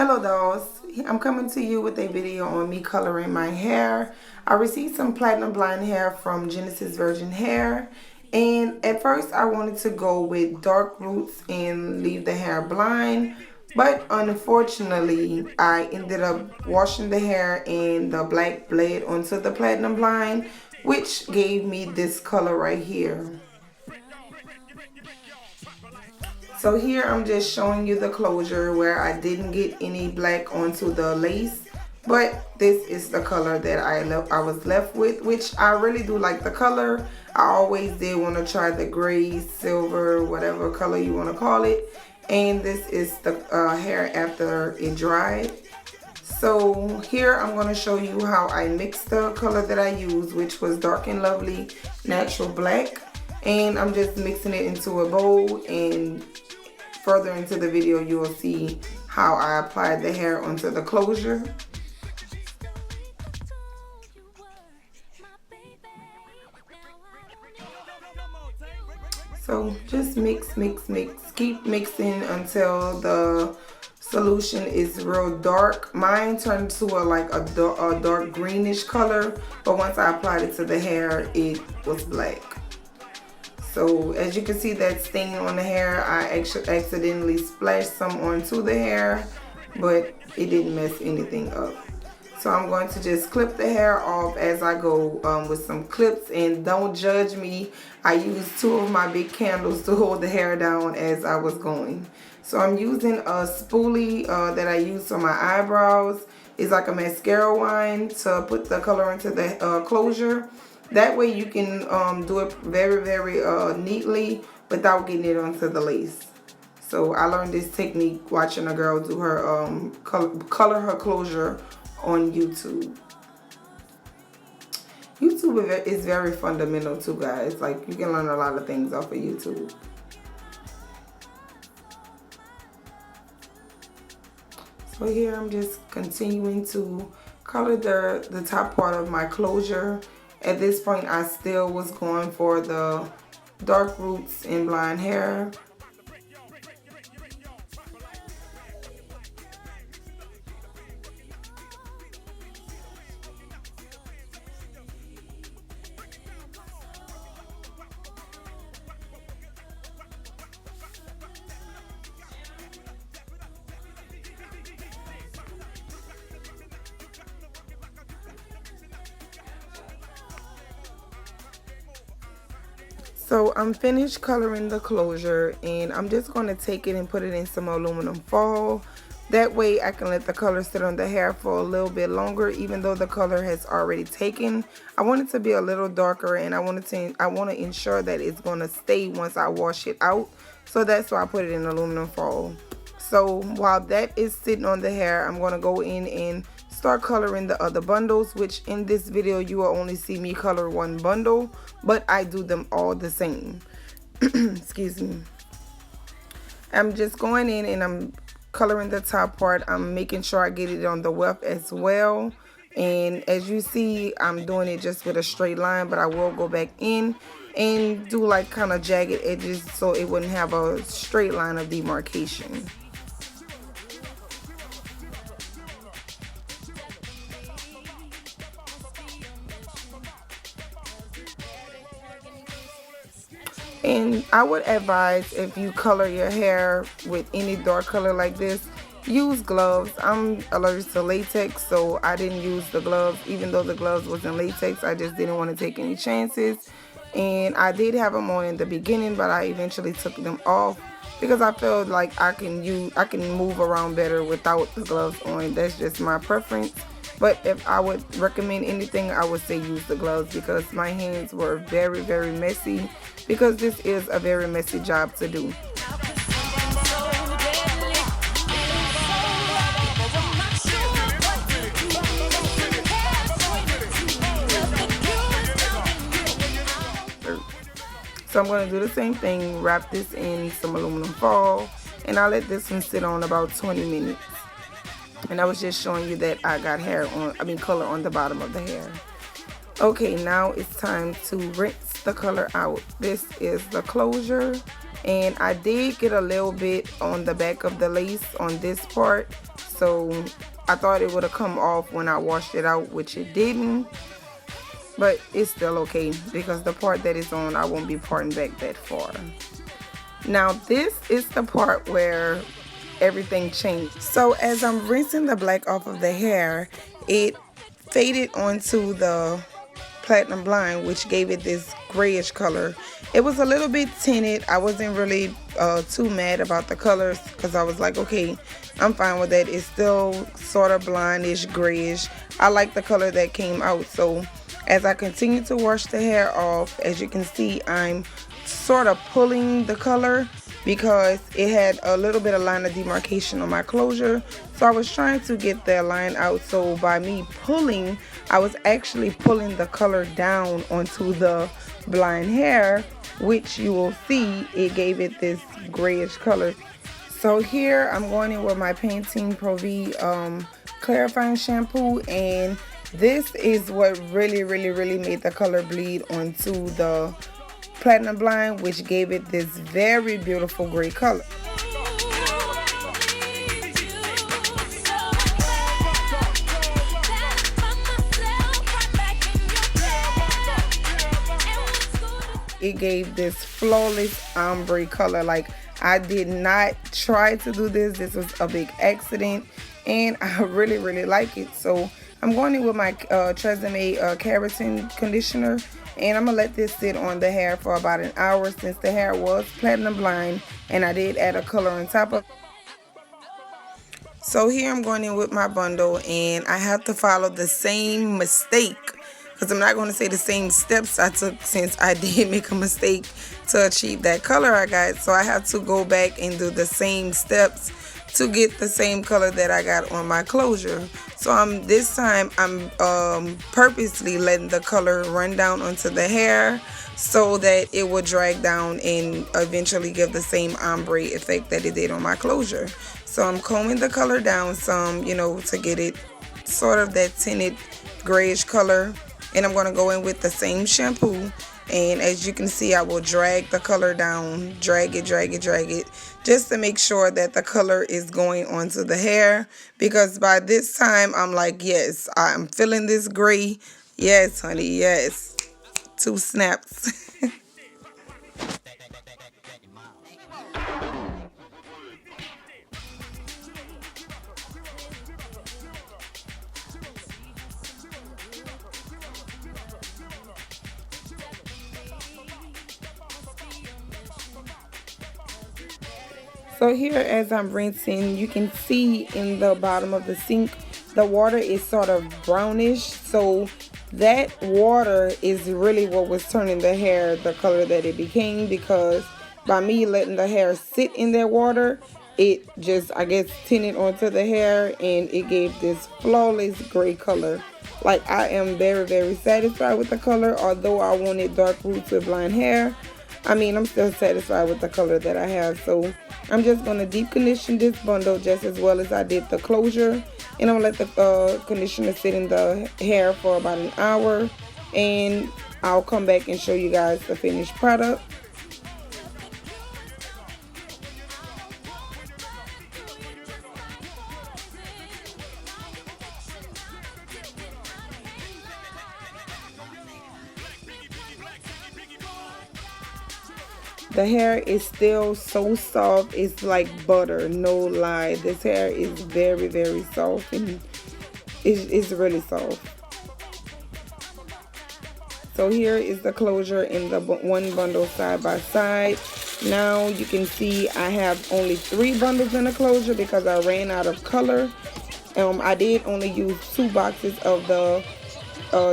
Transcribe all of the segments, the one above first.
Hello dolls, I'm coming to you with a video on me coloring my hair. I received some platinum blonde hair from Genesis Virgin Hair, and at first I wanted to go with dark roots and leave the hair blind, but unfortunately I ended up washing the hair and the black bled onto the platinum blonde, which gave me this color right here. So here I'm just showing you the closure where I didn't get any black onto the lace, but this is the color that I was left with, which I really do like the color. I always did want to try the gray, silver, whatever color you want to call it, and this is the hair after it dried. So here I'm going to show you how I mixed the color that I used, which was Dark and Lovely Natural Black, and I'm just mixing it into a bowl, and further into the video you will see how I applied the hair onto the closure. So just mix, keep mixing until the solution is real dark. Mine turned to a dark greenish color, but once I applied it to the hair it was black. So as you can see that stain on the hair, I actually accidentally splashed some onto the hair, but it didn't mess anything up. So I'm going to just clip the hair off as I go with some clips, and don't judge me. I used two of my big candles to hold the hair down as I was going. So I'm using a spoolie that I use for my eyebrows. It's like a mascara wand to put the color into the closure. That way you can do it very neatly without getting it onto the lace. So I learned this technique watching a girl do her color her closure on YouTube. YouTube is very fundamental too, guys. Like, you can learn a lot of things off of YouTube. So here I'm just continuing to color the top part of my closure. At this point I still was going for the dark roots and blonde hair. So I'm finished coloring the closure, and I'm just going to take it and put it in some aluminum foil. That way I can let the color sit on the hair for a little bit longer, even though the color has already taken. I want it to be a little darker, and I want to ensure that it's going to stay once I wash it out. So that's why I put it in aluminum foil. So while that is sitting on the hair, I'm going to go in and start coloring the other bundles, which in this video you will only see me color one bundle, but I do them all the same. Excuse me. I'm just going in and I'm coloring the top part. I'm making sure I get it on the weft as well, and as you see I'm doing it just with a straight line, but I will go back in and do like kind of jagged edges so it wouldn't have a straight line of demarcation. And I would advise, if you color your hair with any dark color like this, use gloves. I'm allergic to latex, so I didn't use the gloves. Even though the gloves was in latex, I just didn't want to take any chances. And I did have them on in the beginning, but I eventually took them off because I felt like I can move around better without the gloves on. That's just my preference. But if I would recommend anything, I would say use the gloves, because my hands were very messy, because this is a very messy job to do. So I'm going to do the same thing, wrap this in some aluminum foil, and I'll let this one sit on about 20 minutes. And I was just showing you that I got color on the bottom of the hair. Okay, now it's time to rinse the color out. This is the closure, and I did get a little bit on the back of the lace on this part, so I thought it would have come off when I washed it out, which it didn't. But it's still okay because the part that is on, I won't be parting back that far. Now this is the part where everything changed. So as I'm rinsing the black off of the hair, it faded onto the platinum blonde, which gave it this grayish color. It was a little bit tinted. I wasn't really too mad about the colors because I was like, okay, I'm fine with that. It's still sort of blondish, grayish. I like the color that came out. So as I continue to wash the hair off, as you can see, I'm sort of pulling the color because it had a little bit of line of demarcation on my closure. So I was trying to get the line out. So by me pulling, I was actually pulling the color down onto the blonde hair, which you will see it gave it this grayish color. So here I'm going in with my Pantene Pro V clarifying shampoo, and this is what really made the color bleed onto the platinum blonde, which gave it this very beautiful gray color. It gave this flawless ombre color. Like, I did not try to do this. This was a big accident, and I really like it. So I'm going in with my Tresemme Keratin conditioner, and I'm gonna let this sit on the hair for about an hour since the hair was platinum blonde, and I did add a color on top of. So here I'm going in with my bundle, and I have to follow the same mistake, because I'm not going to say the same steps I took since I did make a mistake to achieve that color I got. So I have to go back and do the same steps to get the same color that I got on my closure. So this time I'm purposely letting the color run down onto the hair so that it will drag down and eventually give the same ombre effect that it did on my closure. So I'm combing the color down some, you know, to get it sort of that tinted grayish color. And I'm going to go in with the same shampoo, and as you can see, I will drag the color down, drag it, just to make sure that the color is going onto the hair, because by this time I'm like, yes, I'm feeling this gray. Yes, honey, yes. 2 snaps. So here, as I'm rinsing, you can see in the bottom of the sink, the water is sort of brownish. So that water is really what was turning the hair the color that it became, because by me letting the hair sit in that water, it just, I guess, tinted onto the hair, and it gave this flawless gray color. Like, I am very satisfied with the color. Although I wanted dark roots with blonde hair, I mean, I'm still satisfied with the color that I have. So I'm just going to deep condition this bundle just as well as I did the closure. And I'm going to let the conditioner sit in the hair for about an hour. And I'll come back and show you guys the finished product. The hair is still so soft, it's like butter, no lie. This hair is very soft, and it's really soft. So here is the closure in the one bundle side by side. Now you can see I have only 3 bundles in the closure because I ran out of color. I did only use 2 boxes of the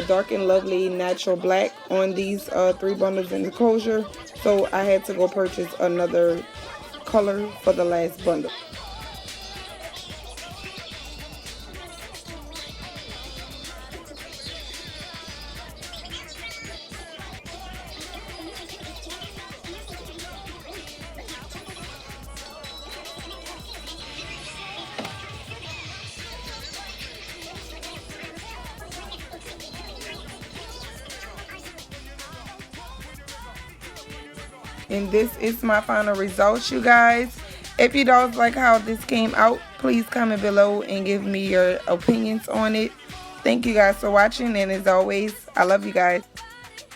Dark and Lovely Natural Black on these 3 bundles in the closure. So I had to go purchase another color for the last bundle. And this is my final results, you guys. If you don't like how this came out, please comment below and give me your opinions on it. Thank you guys for watching, and as always, I love you guys.